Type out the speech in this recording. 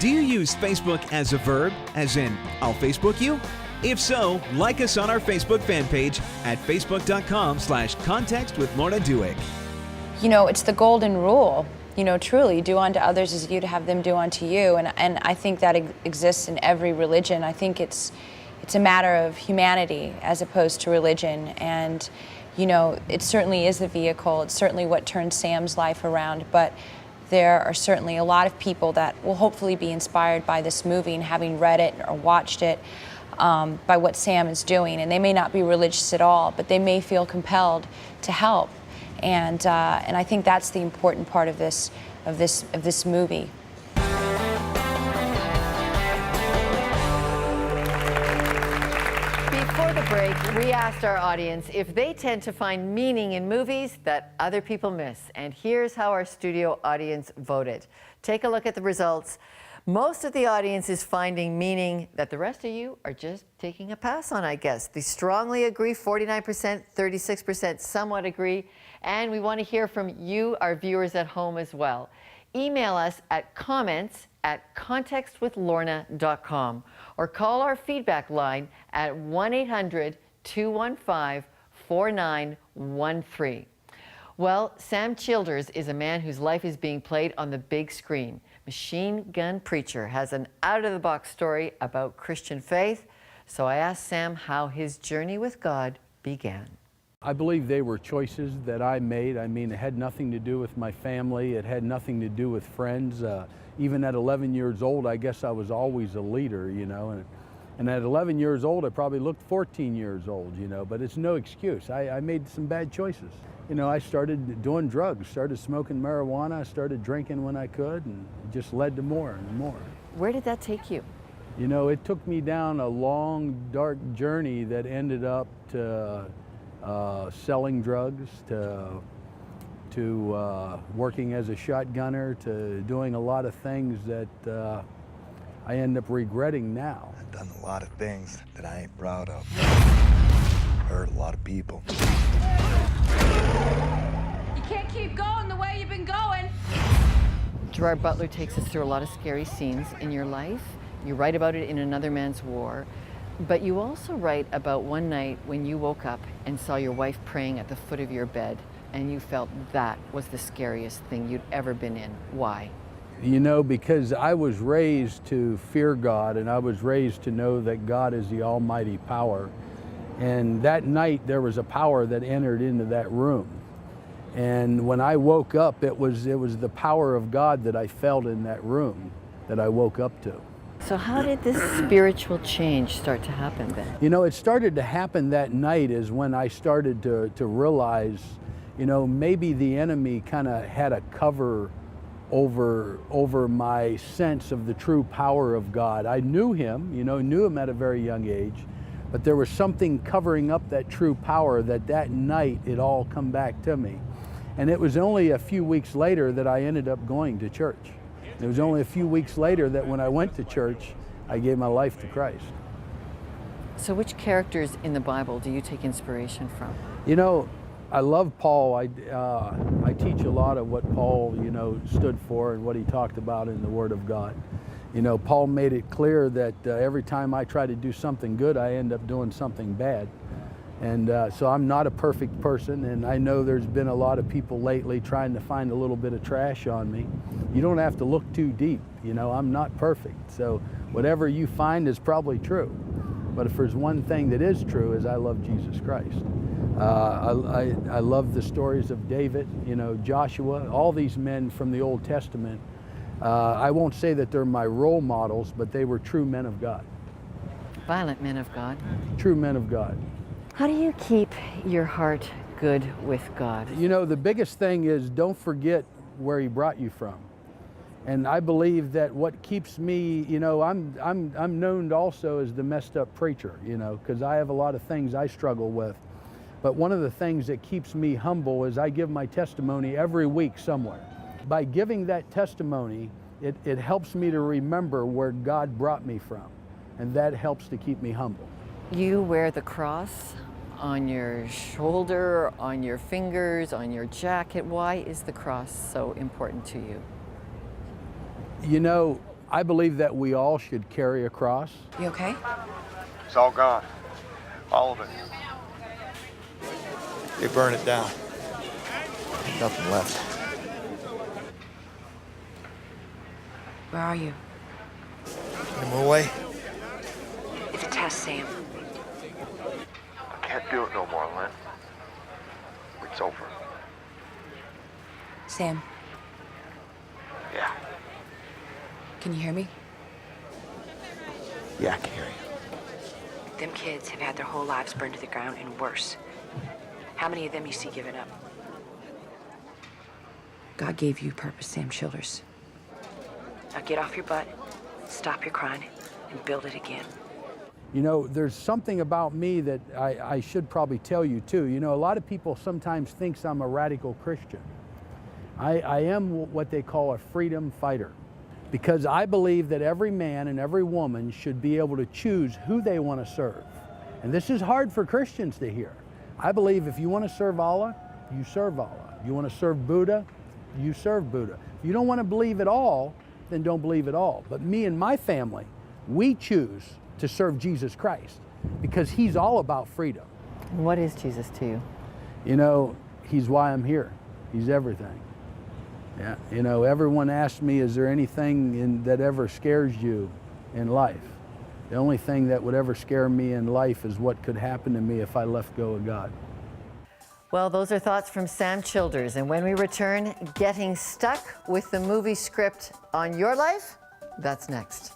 Do you use Facebook as a verb, as in, I'll Facebook you? If so, like us on our Facebook fan page at facebook.com/context with Lorna Duick. You know, it's the golden rule. You know, truly, do unto others as you'd have them do unto you. And I think that exists in every religion. I think it's a matter of humanity as opposed to religion. And, you know, it certainly is the vehicle. It's certainly what turned Sam's life around. But there are certainly a lot of people that will hopefully be inspired by this movie and having read it or watched it by what Sam is doing. And they may not be religious at all, but they may feel compelled to help. And I think that's the important part of this movie. Before the break, we asked our audience if they tend to find meaning in movies that other people miss. And here's how our studio audience voted. Take a look at the results. Most of the audience is finding meaning that the rest of you are just taking a pass on, I guess. They strongly agree, 49%, 36% somewhat agree. And we want to hear from you, our viewers at home as well. Email us at comments@contextwithlorna.com or call our feedback line at 1-800-215-4913. Well, Sam Childers is a man whose life is being played on the big screen. Machine Gun Preacher has an out-of-the-box story about Christian faith. So I asked Sam how his journey with God began. I believe they were choices that I made. I mean, it had nothing to do with my family. It had nothing to do with friends. Even at 11 years old, I guess I was always a leader, you know. And at 11 years old, I probably looked 14 years old, you know, but it's no excuse. I made some bad choices. You know, I started doing drugs, started smoking marijuana, I started drinking when I could, and it just led to more and more. Where did that take you? You know, it took me down a long, dark journey that ended up to selling drugs, to working as a shotgunner, to doing a lot of things that I end up regretting now. I've done a lot of things that I ain't proud of. Hurt a lot of people. You can't keep going the way you've been going. Gerard Butler takes us through a lot of scary scenes in your life. You write about it in Another Man's War. But you also write about one night when you woke up and saw your wife praying at the foot of your bed, and you felt that was the scariest thing you'd ever been in. Why? You know, because I was raised to fear God, and I was raised to know that God is the almighty power. And that night there was a power that entered into that room. And when I woke up, it was the power of God that I felt in that room that I woke up to. So how did this spiritual change start to happen then? You know, it started to happen that night is when I started to realize, you know, maybe the enemy kind of had a cover over my sense of the true power of God. I knew him, you know, knew him at a very young age, but there was something covering up that true power that night it all come back to me. And it was only a few weeks later that I ended up going to church. It was only a few weeks later that when I went to church, I gave my life to Christ. So which characters in the Bible do you take inspiration from? You know, I love Paul. I teach a lot of what Paul, you know, stood for and what he talked about in the Word of God. You know, Paul made it clear that every time I try to do something good, I end up doing something bad. And so I'm not a perfect person, and I know there's been a lot of people lately trying to find a little bit of trash on me. You don't have to look too deep, you know, I'm not perfect. So whatever you find is probably true. But if there's one thing that is true is I love Jesus Christ. I love the stories of David, you know, Joshua, all these men from the Old Testament. I won't say that they're my role models, but they were true men of God. Violent men of God. True men of God. How do you keep your heart good with God? You know, the biggest thing is don't forget where he brought you from. And I believe that what keeps me, you know, I'm known also as the messed up preacher, you know, because I have a lot of things I struggle with. But one of the things that keeps me humble is I give my testimony every week somewhere. By giving that testimony, it helps me to remember where God brought me from. And that helps to keep me humble. You wear the cross on your shoulder, on your fingers, on your jacket. Why is the cross so important to you? You know, I believe that we all should carry a cross. You okay? It's all gone. All of it. They burned it down. Nothing left. Where are you? In my way. It's a test, Sam. I can't do it no more, Lynn. It's over. Sam, Yeah. can you hear me? Yeah, I can hear you. Them kids have had their whole lives burned to the ground and worse. How many of them you see giving up? God gave you purpose, Sam Childers. Now get off your butt, stop your crying, and build it again. You know, there's something about me that I should probably tell you too. You know, a lot of people sometimes think I'm a radical Christian. I am what they call a freedom fighter, because I believe that every man and every woman should be able to choose who they want to serve. And this is hard for Christians to hear. I believe if you want to serve Allah, you serve Allah. If you want to serve Buddha, you serve Buddha. If you don't want to believe at all, then don't believe at all. But me and my family, we choose to serve Jesus Christ because he's all about freedom. What is Jesus to you? You know, he's why I'm here. He's everything. Yeah. You know, everyone asks me, is there anything that ever scares you in life? The only thing that would ever scare me in life is what could happen to me if I let go of God. Well, those are thoughts from Sam Childers. And when we return, getting stuck with the movie script on your life? That's next.